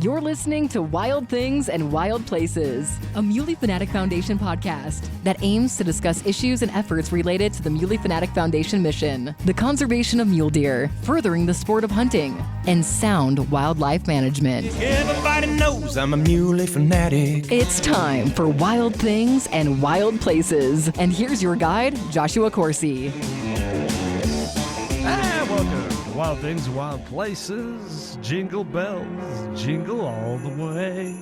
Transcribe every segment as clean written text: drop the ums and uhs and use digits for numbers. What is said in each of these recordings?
You're listening to Wild Things and Wild Places, a Muley Fanatic Foundation podcast that aims to discuss issues and efforts related to the Muley Fanatic Foundation mission, the conservation of mule deer, furthering the sport of hunting, and sound wildlife management. Everybody knows I'm a Muley Fanatic. It's time for Wild Things and Wild Places. And here's your guide, Joshua Coursey. Welcome to Wild Things and Wild Places. Jingle bells, jingle all the way.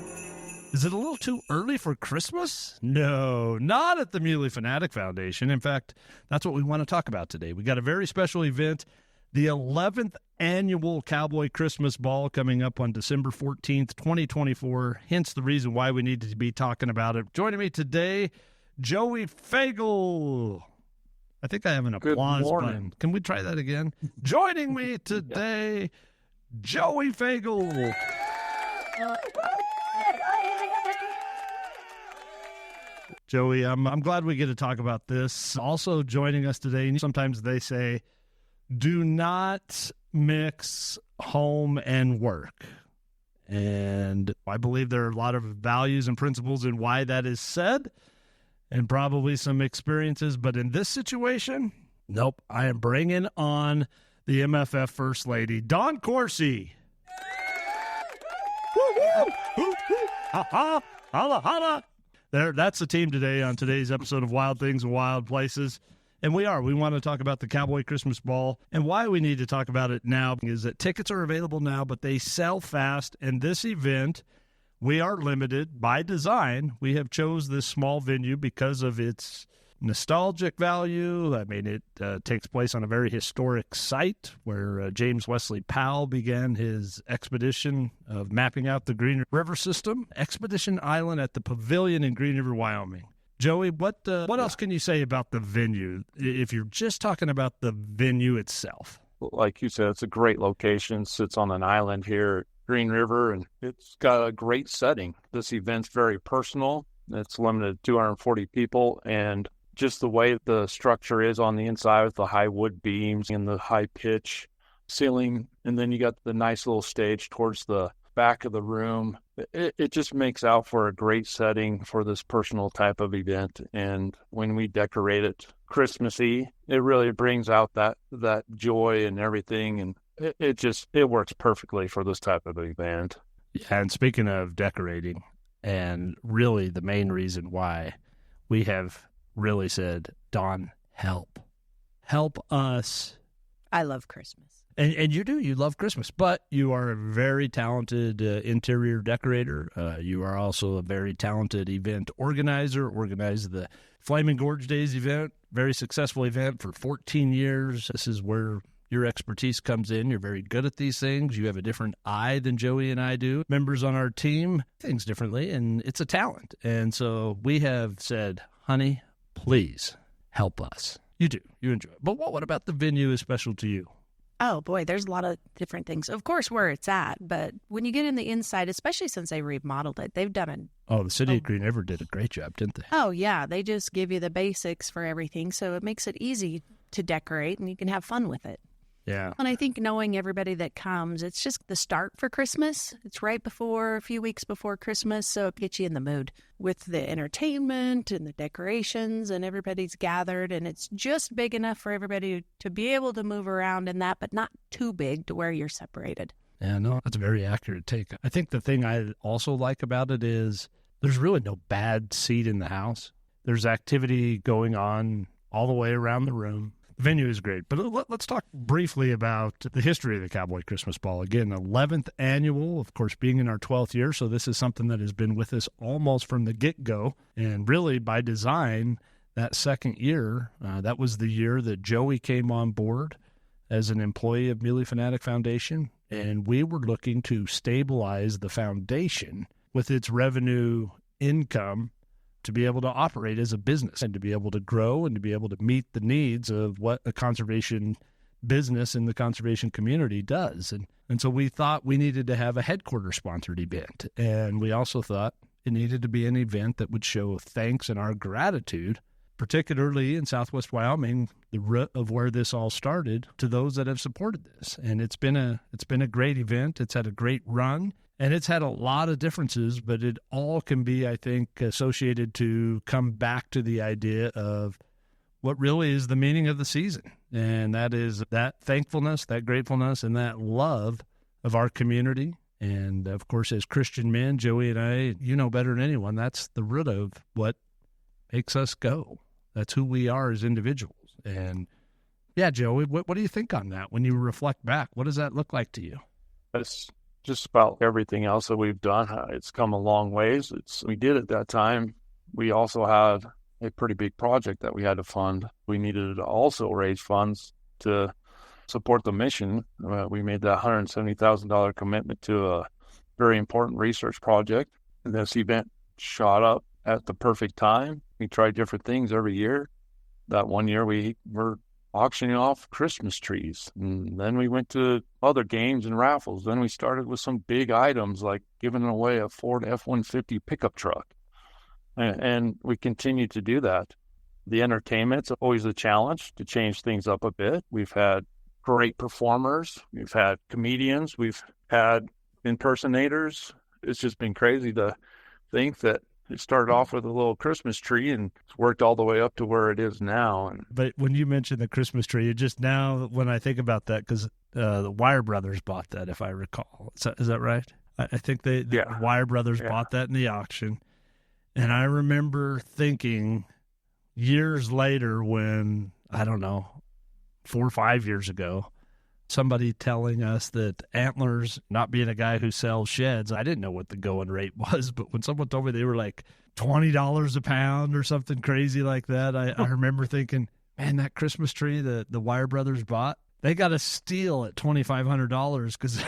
Is it a little too early for Christmas? No, not at the Muley Fanatic Foundation. In fact, that's what we want to talk about today. We got a very special event, the 11th annual Cowboy Christmas Ball, coming up on December 14th, 2024. Hence the reason why we needed to be talking about it. Joining me today, Joey Faigle. I think I have an applause button. Can we try that again? Joining me today, Joey Faigle. Joey, I'm glad we get to talk about this. Also joining us today, sometimes they say, do not mix home and work. And I believe there are a lot of values and principles in why that is said, and probably some experiences. But in this situation, nope, I am bringing on the MFF First Lady, Dawn Coursey. Holla, holla. That's the team today on today's episode of Wild Things and Wild Places. And we want to talk about the Cowboy Christmas Ball. And why we need to talk about it now is that tickets are available now, but they sell fast. And this event, we are limited by design. We have chose this small venue because of its nostalgic value. I mean, it takes place on a very historic site where James Wesley Powell began his expedition of mapping out the Green River system. Expedition Island at the Pavilion in Green River, Wyoming. Joey, what else can you say about the venue, if you're just talking about the venue itself? Like you said, it's a great location. Sits on an island here, Green River, and it's got a great setting. This event's very personal. It's limited to 240 people, and just the way the structure is on the inside with the high wood beams and the high pitch ceiling, and then you got the nice little stage towards the back of the room. It just makes out for a great setting for this personal type of event. And when we decorate it Christmassy, it really brings out that joy and everything, and it works perfectly for this type of event. Yeah, and speaking of decorating, and really the main reason why we have really said, Dawn, help us. I love Christmas. And you do. You love Christmas, but you are a very talented interior decorator. You are also a very talented event organizer. Organized the Flaming Gorge Days event, very successful event for 14 years. This is where your expertise comes in. You're very good at these things. You have a different eye than Joey and I do. Members on our team, things differently, and it's a talent. And so we have said, honey, please help us. You do. You enjoy it. But what about the venue is special to you? Oh, boy, there's a lot of different things. Of course, where it's at, but when you get in the inside, especially since they remodeled it, they've done it. Oh, the city of Green River did a great job, didn't they? Oh, yeah. They just give you the basics for everything, so it makes it easy to decorate, and you can have fun with it. Yeah. And I think knowing everybody that comes, it's just the start for Christmas. It's right before, a few weeks before Christmas, so it gets you in the mood with the entertainment and the decorations, and everybody's gathered, and it's just big enough for everybody to be able to move around in that, but not too big to where you're separated. Yeah, no, that's a very accurate take. I think the thing I also like about it is there's really no bad seat in the house. There's activity going on all the way around the room. The venue is great, but let's talk briefly about the history of the Cowboy Christmas Ball. Again, 11th annual, of course, being in our 12th year, so this is something that has been with us almost from the get-go, and really by design, that second year, that was the year that Joey came on board as an employee of Muley Fanatic Foundation, and we were looking to stabilize the foundation with its revenue income to be able to operate as a business and to be able to grow and to be able to meet the needs of what a conservation business in the conservation community does. And so we thought we needed to have a headquarters sponsored event. And we also thought it needed to be an event that would show thanks and our gratitude, particularly in Southwest Wyoming, the root of where this all started, to those that have supported this. And it's been a great event. It's had a great run. And it's had a lot of differences, but it all can be, I think, associated to come back to the idea of what really is the meaning of the season. And that is that thankfulness, that gratefulness, and that love of our community. And, of course, as Christian men, Joey and I, you know better than anyone, that's the root of what makes us go. That's who we are as individuals. And, yeah, Joey, what do you think on that when you reflect back? What does that look like to you? That's just about everything else that we've done. It's come a long ways. We did at that time. We also had a pretty big project that we had to fund. We needed to also raise funds to support the mission. We made that $170,000 commitment to a very important research project. And this event shot up at the perfect time. We tried different things every year. That one year we were auctioning off Christmas trees. And then we went to other games and raffles. Then we started with some big items like giving away a Ford F-150 pickup truck. And we continue to do that. The entertainment's always a challenge to change things up a bit. We've had great performers. We've had comedians. We've had impersonators. It's just been crazy to think that it started off with a little Christmas tree and it's worked all the way up to where it is now. But when you mentioned the Christmas tree, it just now, when I think about that, because the Wire Brothers bought that, if I recall. Is that right? I think the Wire Brothers bought that in the auction. And I remember thinking years later when, I don't know, 4 or 5 years ago, somebody telling us that Antlers, not being a guy who sells sheds, I didn't know what the going rate was, but when someone told me they were like $20 a pound or something crazy like that, I remember thinking, man, that Christmas tree that the Wire Brothers bought, they got a steal at $2,500 because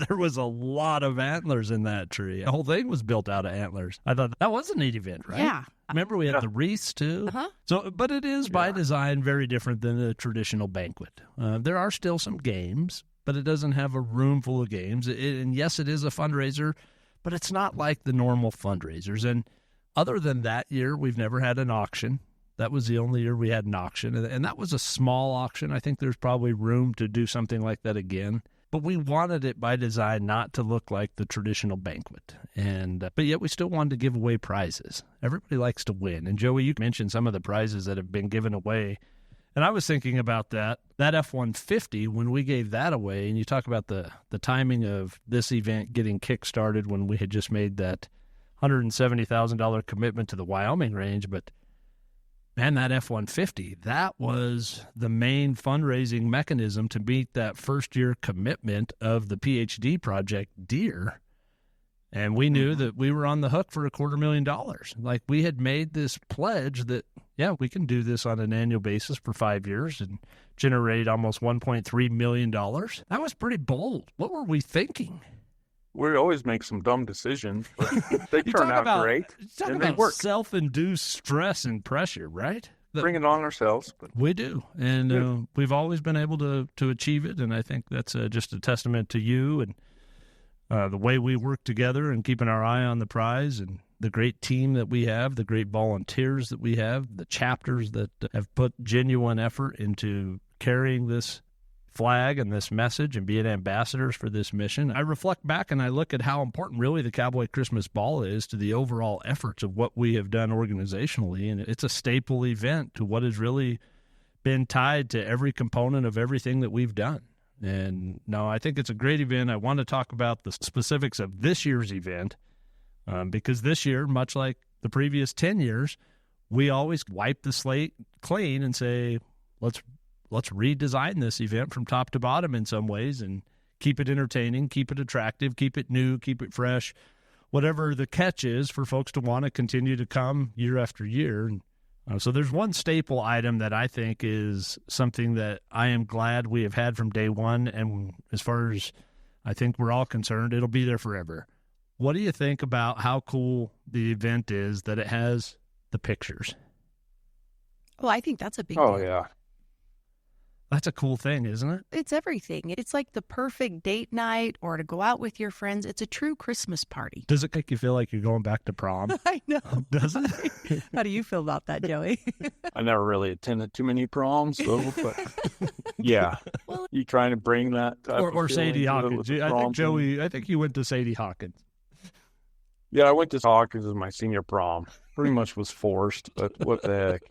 there was a lot of antlers in that tree. The whole thing was built out of antlers. I thought that was a neat event, right? Yeah. Remember we had the wreaths too? Uh-huh. So, but it is by design very different than a traditional banquet. There are still some games, but it doesn't have a room full of games. And yes, it is a fundraiser, but it's not like the normal fundraisers. And other than that year, we've never had an auction. That was the only year we had an auction, and that was a small auction. I think there's probably room to do something like that again. But we wanted it by design not to look like the traditional banquet. But yet we still wanted to give away prizes. Everybody likes to win. And Joey, you mentioned some of the prizes that have been given away. And I was thinking about that F-150, when we gave that away, and you talk about the timing of this event getting kick-started when we had just made that $170,000 commitment to the Wyoming range, but man, that F-150, that was the main fundraising mechanism to meet that first-year commitment of the PhD project, Deer. And we knew that we were on the hook for $250,000. Like, we had made this pledge that, we can do this on an annual basis for 5 years and generate almost $1.3 million. That was pretty bold. What were we thinking? We always make some dumb decisions, but they turn out great. And they work. Self-induced stress and pressure, right? Bring it on ourselves. But we do. And we've always been able to achieve it. And I think that's just a testament to you and the way we work together and keeping our eye on the prize, and the great team that we have, the great volunteers that we have, the chapters that have put genuine effort into carrying this flag and this message and being ambassadors for this mission. I reflect back and I look at how important really the Cowboy Christmas Ball is to the overall efforts of what we have done organizationally, and it's a staple event to what has really been tied to every component of everything that we've done. And no, I think it's a great event. I want to talk about the specifics of this year's event because this year, much like the previous 10 years, we always wipe the slate clean and say, let's redesign this event from top to bottom in some ways and keep it entertaining, keep it attractive, keep it new, keep it fresh, whatever the catch is for folks to want to continue to come year after year. So there's one staple item that I think is something that I am glad we have had from day one, and as far as I think we're all concerned, it'll be there forever. What do you think about how cool the event is that it has the pictures? Well, I think that's a big deal. Oh, yeah. That's a cool thing, isn't it? It's everything. It's like the perfect date night or to go out with your friends. It's a true Christmas party. Does it make you feel like you're going back to prom? I know. Does it? How do you feel about that, Joey? I never really attended too many proms, so, but yeah. Well, You trying to bring that type Or of feeling Sadie to Hawkins. with the I prom think, thing? Joey, I think you went to Sadie Hawkins. Yeah, I went to Hawkins as my senior prom. Pretty much was forced, but what the heck.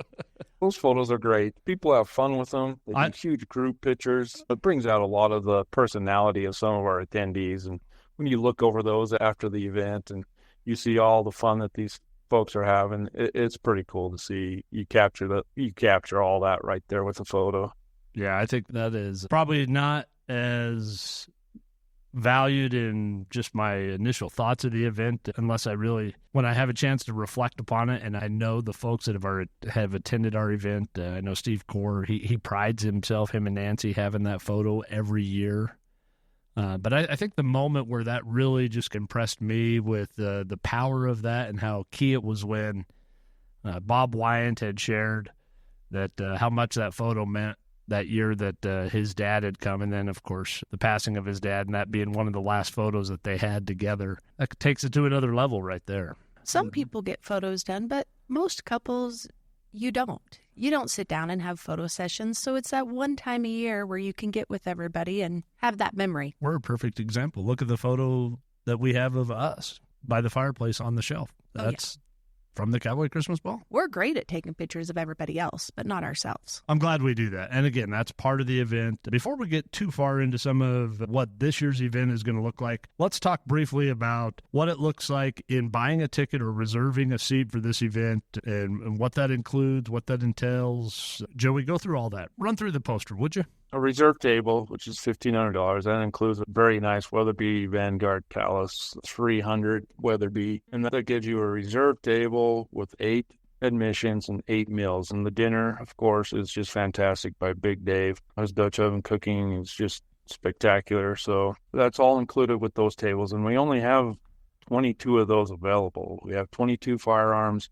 Those photos are great. People have fun with them. They do huge group pictures. It brings out a lot of the personality of some of our attendees. And when you look over those after the event and you see all the fun that these folks are having, it's pretty cool to see. You capture all that right there with a photo. Yeah, I think that is probably not as valued in just my initial thoughts of the event unless when I have a chance to reflect upon it and I know the folks that have attended our event. I know Steve Core, he prides himself, him and Nancy, having that photo every year. But I think the moment where that really just impressed me with the power of that and how key it was when Bob Wyant had shared that how much that photo meant that year that his dad had come, and then, of course, the passing of his dad, and that being one of the last photos that they had together. That takes it to another level right there. some people get photos done, but most couples, you don't. You don't sit down and have photo sessions, so it's that one time a year where you can get with everybody and have that memory. We're a perfect example. Look at the photo that we have of us by the fireplace on the shelf. That's from the Cowboy Christmas Ball. We're great at taking pictures of everybody else, but not ourselves. I'm glad we do that. And again, that's part of the event. Before we get too far into some of what this year's event is going to look like, let's talk briefly about what it looks like in buying a ticket or reserving a seat for this event and what that includes, what that entails. Joey, go through all that. Run through the poster, would you? A reserve table, which is $1,500. That includes a very nice Weatherby Vanguard Talus 300 Weatherby. And that gives you a reserve table with 8 admissions and 8 meals. And the dinner, of course, is just fantastic by Big Dave. His Dutch oven cooking is just spectacular. So that's all included with those tables. And we only have 22 of those available. We have 22 firearms,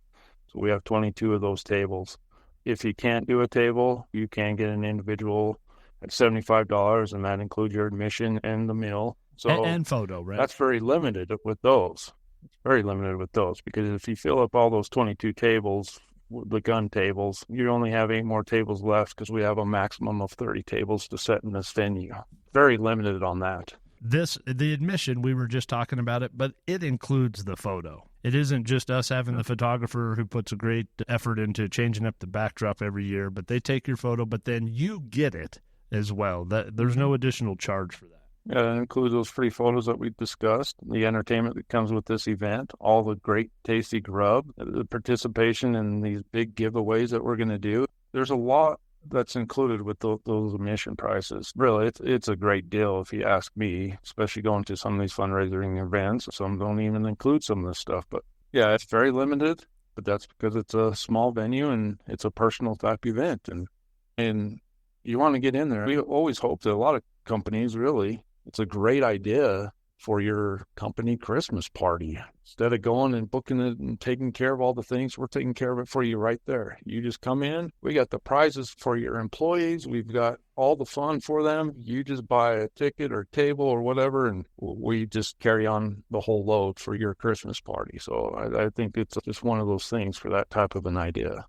so we have 22 of those tables. If you can't do a table, you can get an individual at $75, and that includes your admission and the meal. So and photo, right? That's very limited with those. It's very limited with those because if you fill up all those 22 tables, the gun tables, you only have 8 more tables left because we have a maximum of 30 tables to set in this venue. Very limited on that. The admission, we were just talking about it, but it includes the photo. It isn't just us having the photographer who puts a great effort into changing up the backdrop every year, but they take your photo, but then you get it as well. There's no additional charge for that. Yeah, that includes those free photos that we discussed, the entertainment that comes with this event, all the great tasty grub, the participation in these big giveaways that we're going to do. There's a lot that's included with those admission prices. Really, it's a great deal if you ask me, especially going to some of these fundraising events. Some don't even include some of this stuff. But yeah, it's very limited, but that's because it's a small venue and it's a personal type event. And you want to get in there. We always hope that a lot of companies, really, it's a great idea for your company Christmas party. Instead of going and booking it and taking care of all the things, we're taking care of it for you right there. You just come in. We got the prizes for your employees. We've got all the fun for them. You just buy a ticket or table or whatever, and we just carry on the whole load for your Christmas party. So I think it's just one of those things for that type of an idea.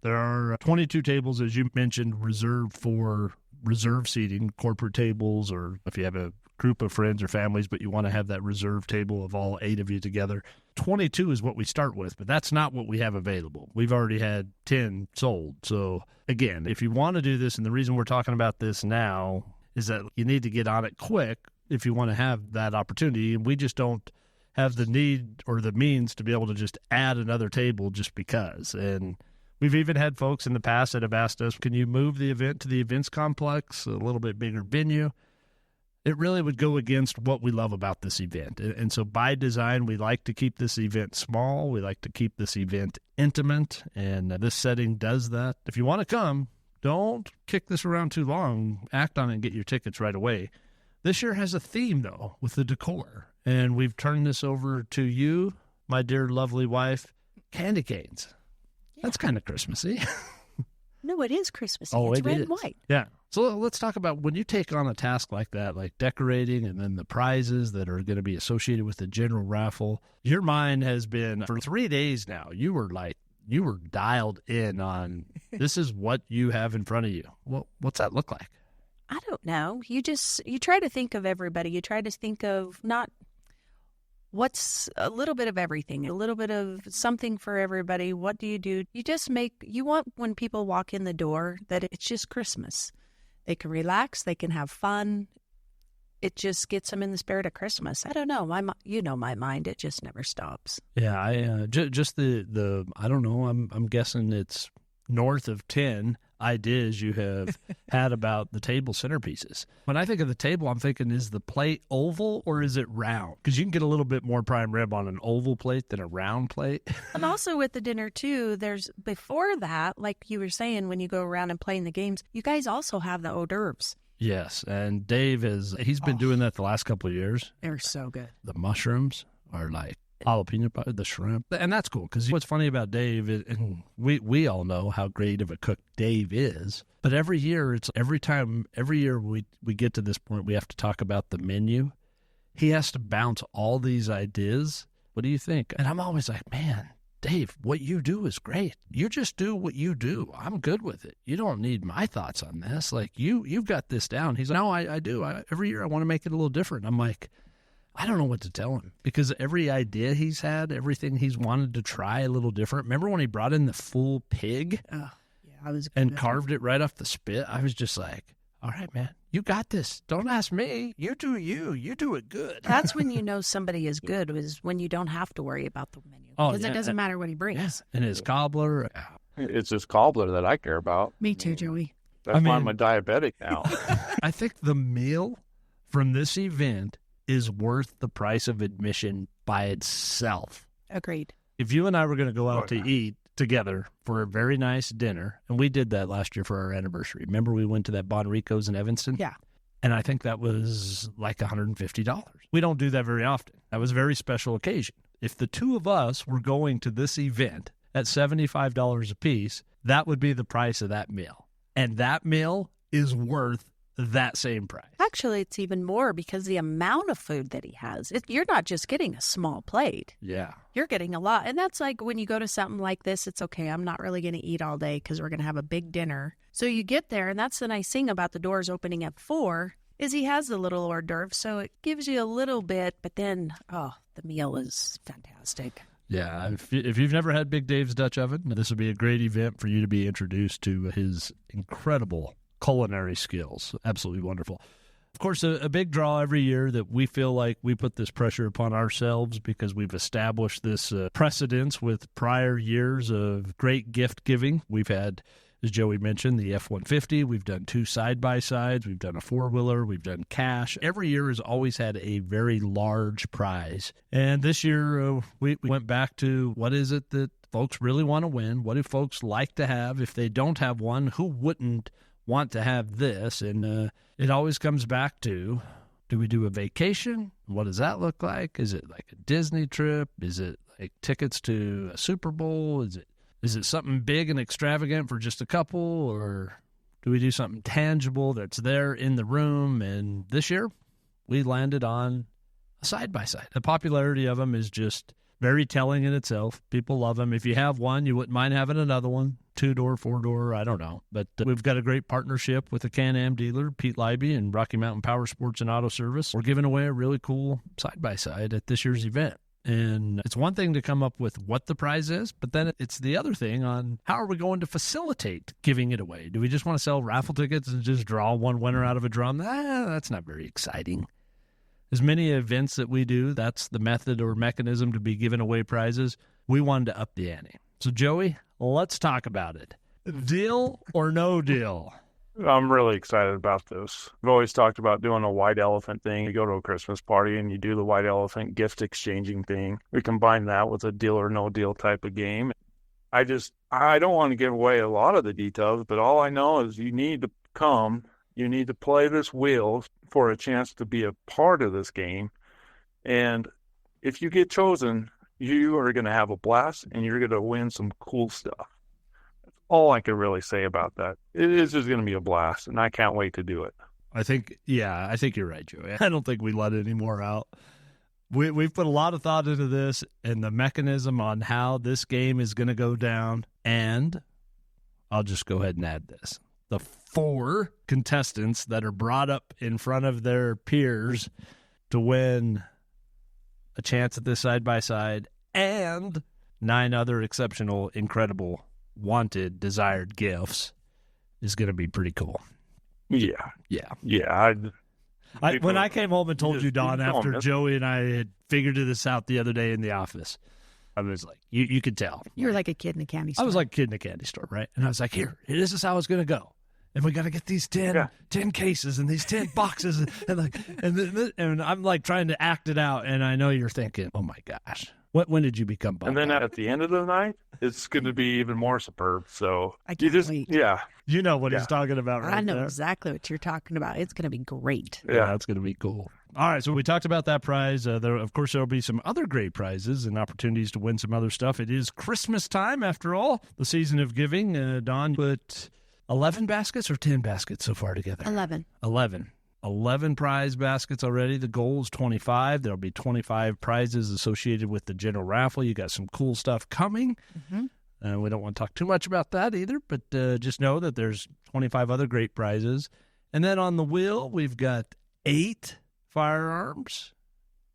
There are 22 tables, as you mentioned, reserved for reserve seating, corporate tables, or if you have a group of friends or families, but you want to have that reserve table of all 8 of you together. 22 is what we start with, but that's not what we have available. We've already had 10 sold. So again, if you want to do this, and the reason we're talking about this now is that you need to get on it quick if you want to have that opportunity, and we just don't have the need or the means to be able to just add another table just because. And we've even had folks in the past that have asked us, can you move the event to the events complex, a little bit bigger venue? It really would go against what we love about this event. And so by design, we like to keep this event small. We like to keep this event intimate, and this setting does that. If you want to come, don't kick this around too long. Act on it and get your tickets right away. This year has a theme, though, with the decor, and we've turned this over to you, my dear lovely wife, candy canes. That's kind of Christmassy. No, it is Christmassy. Oh, it's it red is. and white. Yeah. So let's talk about when you take on a task like that, like decorating and then the prizes that are going to be associated with the general raffle. Your mind has been, for 3 days now, you were dialed in on this is what you have in front of you. What's that look like? I don't know. You try to think of everybody. You try to think of not what's a little bit of everything, a little bit of something for everybody. What do? You want when people walk in the door that it's just Christmas. They can relax. They can have fun. It just gets them in the spirit of Christmas. I don't know. My mind, it just never stops. Yeah, I just the I don't know. I'm guessing it's north of 10 ideas you have had about the table centerpieces. When I think of the table, I'm thinking, is the plate oval or is it round? Because you can get a little bit more prime rib on an oval plate than a round plate. And also with the dinner, too, there's before that, like you were saying, when you go around and playing the games, you guys also have the hors d'oeuvres. Yes, and Dave he's been doing that the last couple of years. They're so good. The mushrooms are like jalapeno powder, the shrimp, and that's cool because what's funny about Dave is, and we all know how great of a cook Dave is, but every year we get to this point, we have to talk about the menu. He has to bounce all these ideas. What do you think? And I'm always like, man, Dave, what you do is great. You just do what you do. I'm good with it. You don't need my thoughts on this. Like, you've got this down. He's like, no, I do. Every year I want to make it a little different. I'm like, I don't know what to tell him because every idea he's had, everything he's wanted to try a little different. Remember when he brought in the full pig and carved it right off the spit? I was just like, all right, man, you got this. Don't ask me. You do you. You do it good. That's when you know somebody is good, is when you don't have to worry about the menu. Because it doesn't matter what he brings. Yeah. And his cobbler. It's his cobbler that I care about. Me too, Joey. That's why I'm a diabetic now. I think the meal from this event is worth the price of admission by itself. Agreed. If you and I were going to go out to eat together for a very nice dinner, and we did that last year for our anniversary. Remember we went to that Bon Rico's in Evanston? Yeah. And I think that was like $150. We don't do that very often. That was a very special occasion. If the two of us were going to this event at $75 a piece, that would be the price of that meal. And that meal is worth that same price. Actually, it's even more because the amount of food that he has. You're not just getting a small plate. Yeah. You're getting a lot. And that's like when you go to something like this, it's okay. I'm not really going to eat all day because we're going to have a big dinner. So you get there, and that's the nice thing about the doors opening at 4 is he has the little hors d'oeuvres. So it gives you a little bit, but then, the meal is fantastic. Yeah, if you've never had Big Dave's Dutch Oven, this would be a great event for you to be introduced to his incredible culinary skills. Absolutely wonderful. Of course, a big draw every year that we feel like we put this pressure upon ourselves because we've established this precedence with prior years of great gift giving. We've had, as Joey mentioned, the F-150. We've done 2 side-by-sides. We've done a 4-wheeler. We've done cash. Every year has always had a very large prize. And this year we went back to what is it that folks really want to win? What do folks like to have? If they don't have one, who wouldn't want to have this? And it always comes back to, do we do a vacation? What does that look like? Is it like a Disney trip? Is it like tickets to a Super Bowl? Is it something big and extravagant for just a couple? Or do we do something tangible that's there in the room? And this year, we landed on a side-by-side. The popularity of them is just very telling in itself. People love them. If you have one, you wouldn't mind having another one. 2-door, 4-door, I don't know. But we've got a great partnership with a Can-Am dealer, Pete Leiby, and Rocky Mountain Power Sports and Auto Service. We're giving away a really cool side-by-side at this year's event. And it's one thing to come up with what the prize is, but then it's the other thing on how are we going to facilitate giving it away? Do we just want to sell raffle tickets and just draw one winner out of a drum? That's not very exciting. As many events that we do, that's the method or mechanism to be giving away prizes. We wanted to up the ante. So, Joey, let's talk about it. Deal or no deal? I'm really excited about this. I've always talked about doing a white elephant thing. You go to a Christmas party and you do the white elephant gift exchanging thing. We combine that with a deal or no deal type of game. I don't want to give away a lot of the details, but all I know is you need to come. You need to play this wheel for a chance to be a part of this game. And if you get chosen, you are going to have a blast and you're going to win some cool stuff. That's all I can really say about that. It is just going to be a blast, and I can't wait to do it. I think you're right, Joey. I don't think we let any more out. We've put a lot of thought into this and the mechanism on how this game is going to go down. And I'll just go ahead and add this. The 4 contestants that are brought up in front of their peers to win a chance at this side-by-side and 9 other exceptional, incredible, wanted, desired gifts is going to be pretty cool. Yeah. Yeah. When I came home and told you, Dawn, after Joey and I had figured this out the other day in the office, I was like, you could tell. You were like a kid in a candy store. I was like a kid in a candy store, right? And I was like, here, this is how it's going to go. And we got to get these 10 cases and these 10 boxes. And I'm like trying to act it out. And I know you're thinking, oh my gosh, when did you become bummed? And then at the end of the night, it's going to be even more superb. So I can't wait. Yeah. You know what he's talking about right I know there. exactly what you're talking about. It's going to be great. Yeah, that's going to be cool. All right, so we talked about that prize. Of course, there will be some other great prizes and opportunities to win some other stuff. It is Christmas time, after all, the season of giving. Dawn put 11 baskets or 10 baskets so far together? 11. 11 prize baskets already. The goal is 25. There'll be 25 prizes associated with the general raffle. You got some cool stuff coming. Mm-hmm. We don't want to talk too much about that either, but just know that there's 25 other great prizes. And then on the wheel, we've got 8 firearms,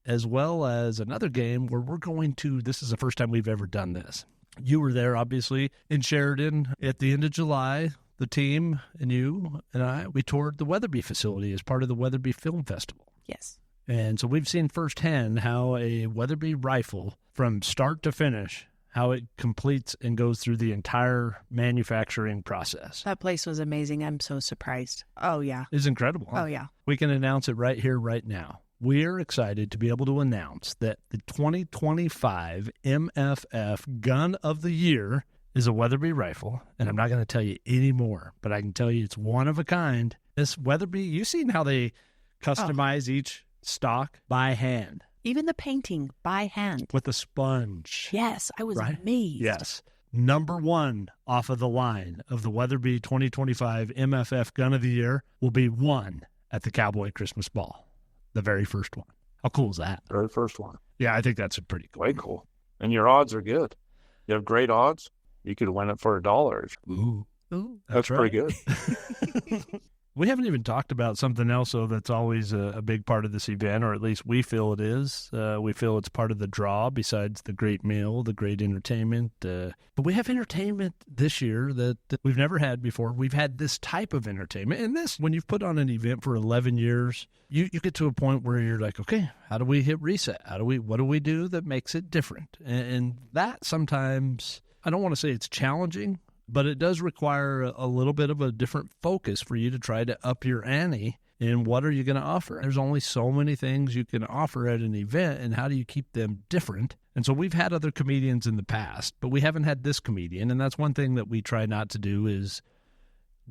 as well as another game where we're going to, this is the first time we've ever done this. You were there, obviously, in Sheridan at the end of July. The team and you and I, we toured the Weatherby facility as part of the Weatherby Film Festival. Yes. And so we've seen firsthand how a Weatherby rifle, from start to finish, how it completes and goes through the entire manufacturing process. That place was amazing. I'm so surprised. Oh, yeah. It's incredible. Huh? Oh, yeah. We can announce it right here, right now. We're excited to be able to announce that the 2025 MFF Gun of the Year is a Weatherby rifle, and I'm not going to tell you any more, but I can tell you it's one of a kind. This Weatherby, you've seen how they customize each stock by hand. Even the painting by hand. With a sponge. Yes, I was amazed. Yes. Number 1 off of the line of the Weatherby 2025 MFF Gun of the Year will be won at the Cowboy Christmas Ball. The very first one. How cool is that? Very first one. Yeah, I think that's a pretty cool. Way cool. And your odds are good. You have great odds. You could win it for $1. Ooh. That's pretty good. We haven't even talked about something else, though, that's always a big part of this event, or at least we feel it is. We feel it's part of the draw, besides the great meal, the great entertainment. But we have entertainment this year that we've never had before. We've had this type of entertainment. And this, when you've put on an event for 11 years, you get to a point where you're like, okay, how do we hit reset? What do we do that makes it different? And that sometimes, I don't want to say it's challenging, but it does require a little bit of a different focus for you to try to up your ante in what are you going to offer. There's only so many things you can offer at an event, and how do you keep them different? And so we've had other comedians in the past, but we haven't had this comedian, and that's one thing that we try not to do is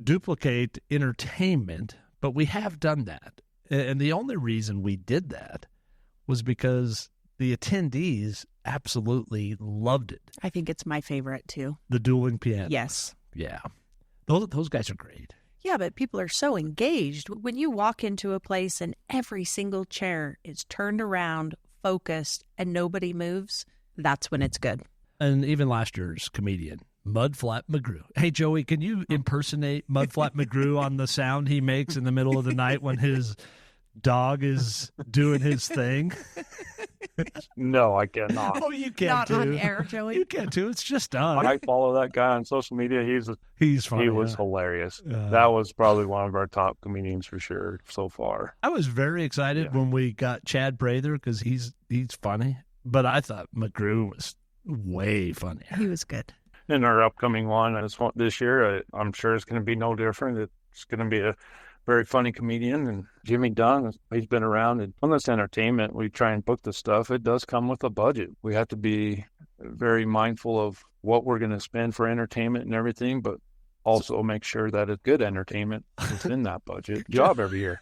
duplicate entertainment, but we have done that. And the only reason we did that was because the attendees absolutely loved it. I think it's my favorite, too. The dueling piano. Yes. Yeah. Those guys are great. Yeah, but people are so engaged. When you walk into a place and every single chair is turned around, focused, and nobody moves, that's when it's good. And even last year's comedian, Mudflap McGrew. Hey, Joey, can you impersonate Mudflap McGrew on the sound he makes in the middle of the night when his dog is doing his thing? No, I cannot. Oh, you can't Not do. on air, Joey. You can't do. It's just done. I follow that guy on social media. He's funny. He was hilarious. That was probably one of our top comedians for sure so far. I was very excited when we got Chad Prather because he's funny, but I thought McGrew was way funnier. He was good. In our upcoming one this year, I'm sure it's going to be no different. It's going to be a very funny comedian, and Jimmy Dunn, he's been around. And on this entertainment, we try and book the stuff. It does come with a budget. We have to be very mindful of what we're going to spend for entertainment and everything, but also make sure that it's good entertainment within that budget. Job every year.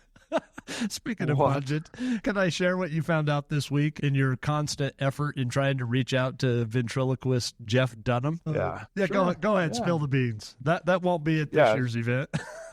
Speaking of What? budget, can I share what you found out this week in your constant effort in trying to reach out to ventriloquist Jeff Dunham? Yeah. Yeah, Sure. go ahead, Yeah. spill the beans. That won't be at this Yeah. year's event.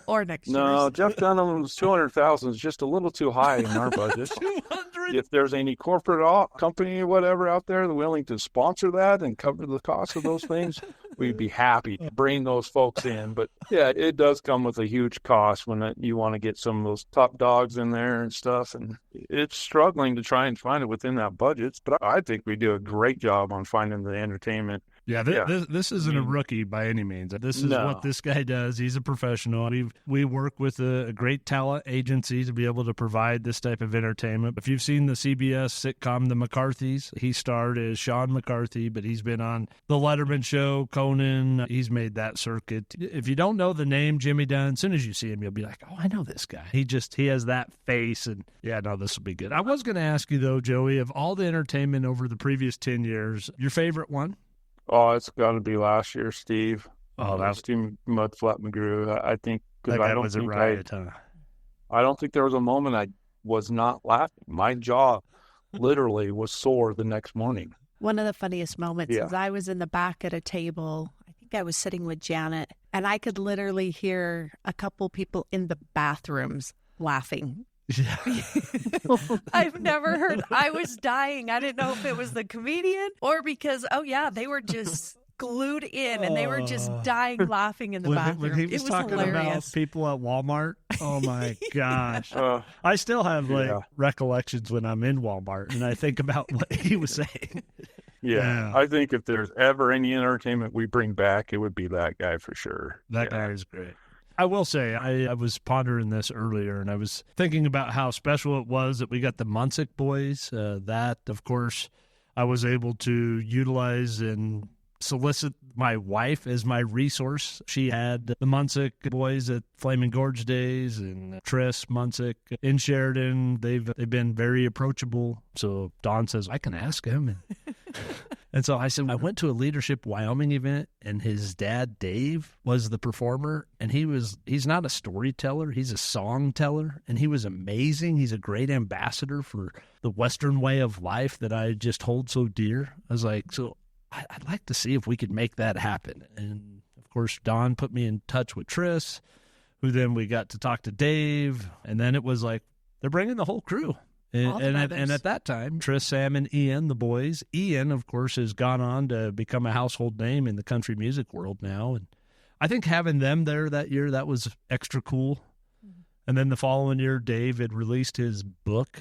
Or next No, year's. Jeff Dunham's 200,000 is just a little too high in our budget. 200. If there's any corporate company or whatever out there that's willing to sponsor that and cover the cost of those things, we'd be happy to bring those folks in. But yeah, it does come with a huge cost when you want to get some of those top dogs in there and stuff. And it's struggling to try and find it within that budget. But I think we do a great job on finding the entertainment. Yeah, this isn't a rookie by any means. This is what this guy does. He's a professional. We work with a great talent agency to be able to provide this type of entertainment. If you've seen the CBS sitcom The McCarthys, he starred as Sean McCarthy, but he's been on The Letterman Show, Conan. He's made that circuit. If you don't know the name Jimmy Dunn, as soon as you see him, you'll be like, oh, I know this guy. He has that face, and yeah, no, this will be good. I was going to ask you, though, Joey, of all the entertainment over the previous 10 years, your favorite one? Oh, it's got to be last year, Steve. Oh, that's too Mudflap McGrew. I think because that guy was a riot, huh? I don't think there was a moment I was not laughing. My jaw literally was sore the next morning. One of the funniest moments Yeah. is I was in the back at a table. I think I was sitting with Janet, and I could literally hear a couple people in the bathrooms laughing. Yeah. I've never heard. I was dying. I didn't know if it was the comedian or because, they were just glued in and they were just dying laughing in the bathroom. When he was it was talking hilarious. about people at Walmart, oh my gosh. I still have recollections when I'm in Walmart and I think about what he was saying. Yeah. I think if there's ever any entertainment we bring back, it would be that guy for sure. That guy is great. I will say, I was pondering this earlier, and I was thinking about how special it was that we got the Munsick boys. That, of course, I was able to utilize and solicit my wife as my resource. She had the Munsick boys at Flaming Gorge Days and Triss Munsick in Sheridan. They've been very approachable. So Dawn says, I can ask him. And so I said, I went to a Leadership Wyoming event, and his dad, Dave, was the performer, and he's not a storyteller, he's a song teller, and he was amazing. He's a great ambassador for the Western way of life that I just hold so dear. I was like, so I'd like to see if we could make that happen. And, of course, Dawn put me in touch with Triss, who then we got to talk to Dave, and then it was like, they're bringing the whole crew. And at that time, Triss, Sam, and Ian, the boys. Ian, of course, has gone on to become a household name in the country music world now. And I think having them there that year, that was extra cool. Mm-hmm. And then the following year, Dave had released his book,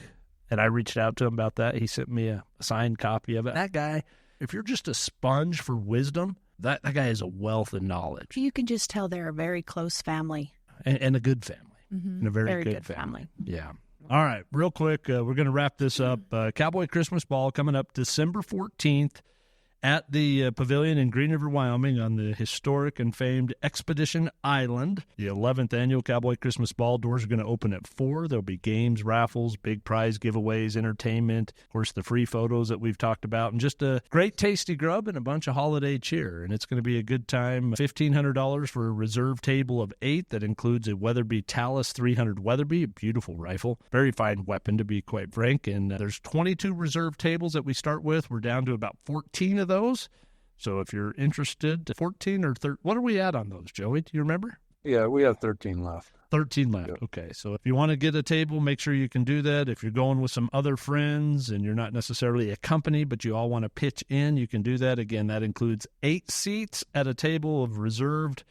and I reached out to him about that. He sent me a signed copy of it. That guy, if you're just a sponge for wisdom, that guy is a wealth of knowledge. You can just tell they're a very close family. And a good family. Mm-hmm. And a very good family. Yeah. All right, real quick, we're going to wrap this up. Cowboy Christmas Ball coming up December 14th at the Pavilion in Green River, Wyoming on the historic and famed Expedition Island. The 11th annual Cowboy Christmas Ball. Doors are going to open at 4. There'll be games, raffles, big prize giveaways, entertainment, of course, the free photos that we've talked about, and just a great tasty grub and a bunch of holiday cheer. And it's going to be a good time. $1,500 for a reserve table of 8 that includes a Weatherby Talus 300 Weatherby, a beautiful rifle, very fine weapon to be quite frank. And there's 22 reserve tables that we start with. We're down to about 14 of those. So if you're interested, 14 or 13, what are we at on those, Joey? Do you remember? Yeah, we have 13 left. 13 left. Yep. Okay. So if you want to get a table, make sure you can do that. If you're going with some other friends and you're not necessarily a company, but you all want to pitch in, you can do that. Again, that includes 8 seats at a table of reserved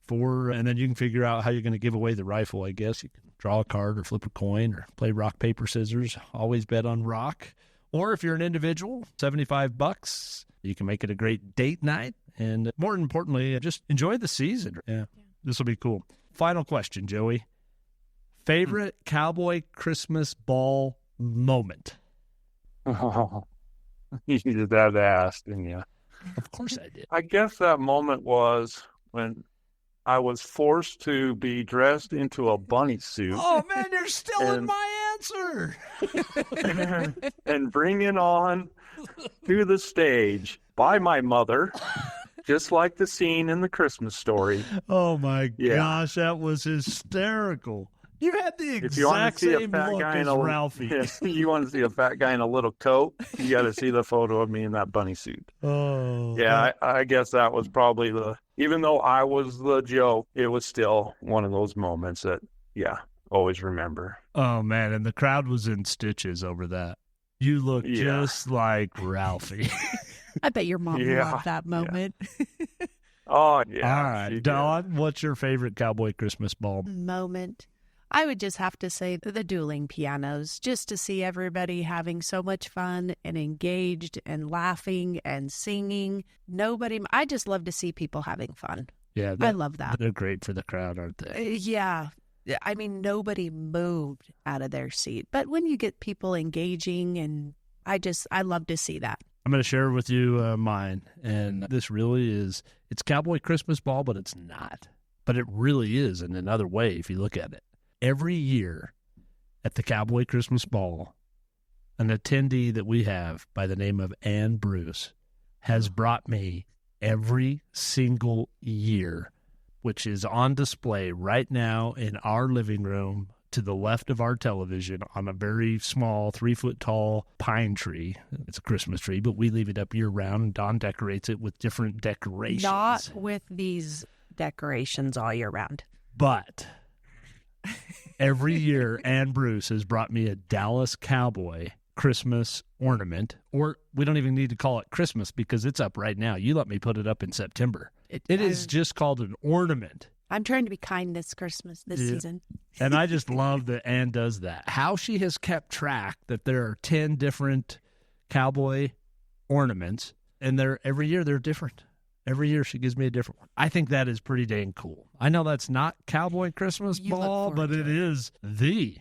for, and then you can figure out how you're going to give away the rifle, I guess. You can draw a card or flip a coin or play rock, paper, scissors. Always bet on rock. Or if you're an individual, $75. You can make it a great date night. And more importantly, just enjoy the season. Yeah. This will be cool. Final question, Joey. Favorite Cowboy Christmas Ball moment? Oh, you did that ask, didn't you? Of course I did. I guess that moment was when I was forced to be dressed into a bunny suit. Oh, man, you're still in my answer. And bring it on to the stage by my mother, just like the scene in the Christmas Story. Oh, my gosh, that was hysterical. You had the If you want exact to see a same fat look guy as in a Ralphie. you want to see a fat guy in a little coat, you got to see the photo of me in that bunny suit. Oh, Yeah, I guess that was probably even though I was the joke, it was still one of those moments that, yeah, always remember. Oh, man, and the crowd was in stitches over that. You look just like Ralphie. I bet your mom Yeah. loved that moment. Oh, yeah. All right, Dawn, what's your favorite Cowboy Christmas Ball? Moment. I would just have to say the dueling pianos, just to see everybody having so much fun and engaged and laughing and singing. I just love to see people having fun. Yeah, I love that. They're great for the crowd, aren't they? Yeah. I mean, nobody moved out of their seat. But when you get people engaging, and I love to see that. I'm going to share with you mine. And this really it's Cowboy Christmas Ball, but it's not. But it really is in another way if you look at it. Every year at the Cowboy Christmas Ball, an attendee that we have by the name of Ann Bruce has brought me every single year, which is on display right now in our living room to the left of our television on a very small 3-foot-tall pine tree. It's a Christmas tree, but we leave it up year-round, and Dawn decorates it with different decorations. Not with these decorations all year round. But every year, Ann Bruce has brought me a Dallas Cowboy Christmas ornament, or we don't even need to call it Christmas because it's up right now. You let me put it up in September. It is just called an ornament. I'm trying to be kind this Christmas, this season. And I just love that Ann does that. How she has kept track that there are 10 different cowboy ornaments, and every year they're different. Every year she gives me a different one. I think that is pretty dang cool. I know that's not Cowboy Christmas Ball, but it is the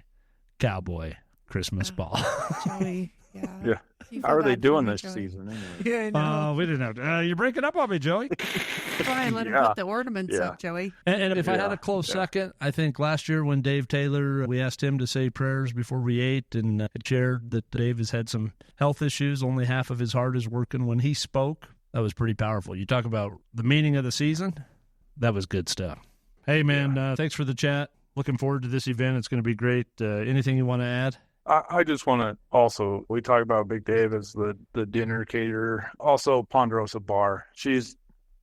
Cowboy Christmas Ball. Joey, Yeah. How are they doing this season anyway? Yeah, I know. We didn't have to. You're breaking up on me, Joey. Try and let him put the ornaments up, Joey. And if I had a close second, I think last year when Dave Taylor, we asked him to say prayers before we ate, and it shared that Dave has had some health issues. Only half of his heart is working. When he spoke, that was pretty powerful. You talk about the meaning of the season. That was good stuff. Hey, man, thanks for the chat. Looking forward to this event. It's going to be great. Anything you want to add? I just want to also, we talk about Big Dave as the dinner caterer. Also, Ponderosa Bar. She's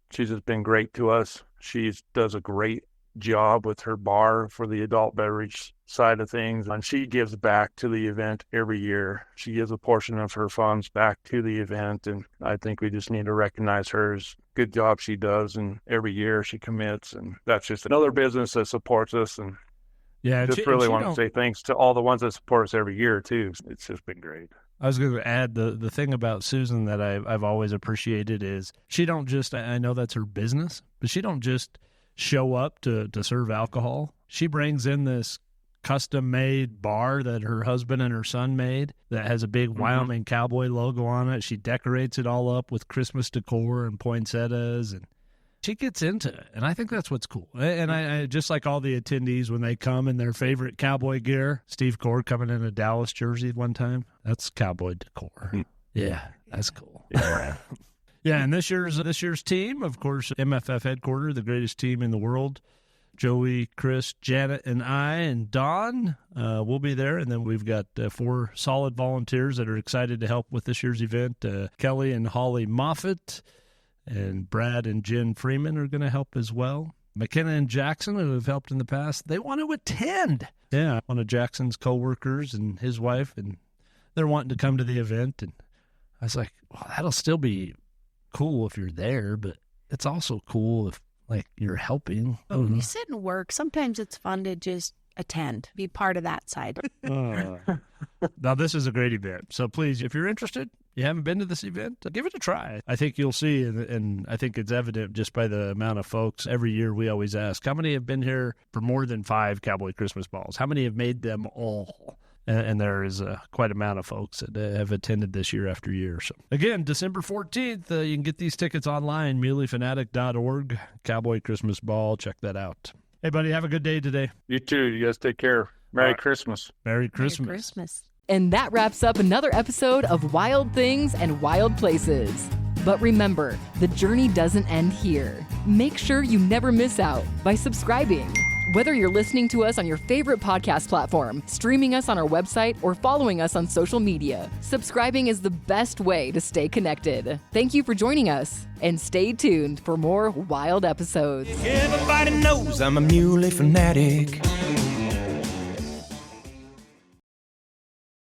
just been great to us. She does a great job with her bar for the adult beverage side of things, and she gives back to the event every year. She gives a portion of her funds back to the event, and I think we just need to recognize hers. Good job she does, and every year she commits, and that's just another business that supports us. And yeah, just really want to say thanks to all the ones that support us every year too. It's just been great. I was going to add the thing about Susan that I've always appreciated is she don't just, I know that's her business, but she don't just show up to serve alcohol. She brings in this custom-made bar that her husband and her son made that has a big Wyoming cowboy logo on it. She decorates it all up with Christmas decor and poinsettias, and she gets into it, and I think that's what's cool. And I just like all the attendees when they come in their favorite cowboy gear. Steve Core coming in a Dallas jersey one time. That's cowboy decor. Yeah, that's cool. Yeah. Yeah, and this year's team, of course, MFF headquarters, the greatest team in the world. Joey, Chris, Janet, and I, and Dawn will be there. And then we've got 4 solid volunteers that are excited to help with this year's event. Kelly and Holly Moffitt, and Brad and Jen Freeman are going to help as well. McKenna and Jackson, who have helped in the past, they want to attend. Yeah, one of Jackson's coworkers and his wife, and they're wanting to come to the event. And I was like, well, that'll still be cool if you're there, but it's also cool if, like, you're helping. But when you sit and work, sometimes it's fun to just attend, be part of that side. Now, this is a great event. So please, if you're interested, you haven't been to this event, give it a try. I think you'll see, and I think it's evident just by the amount of folks. Every year we always ask, how many have been here for more than 5 Cowboy Christmas Balls? How many have made them all? And there is quite an amount of folks that have attended this year after year. So again, December 14th, you can get these tickets online, muleyfanatic.org, Cowboy Christmas Ball. Check that out. Hey, buddy, have a good day today. You too. You guys take care. Merry Christmas. Merry Christmas. Merry Christmas. And that wraps up another episode of Wild Things and Wild Places. But remember, the journey doesn't end here. Make sure you never miss out by subscribing, Whether you're listening to us on your favorite podcast platform, streaming us on our website, or following us on social media, subscribing is the best way to stay connected. Thank you for joining us, and stay tuned for more wild episodes. Everybody knows I'm a Muley Fanatic.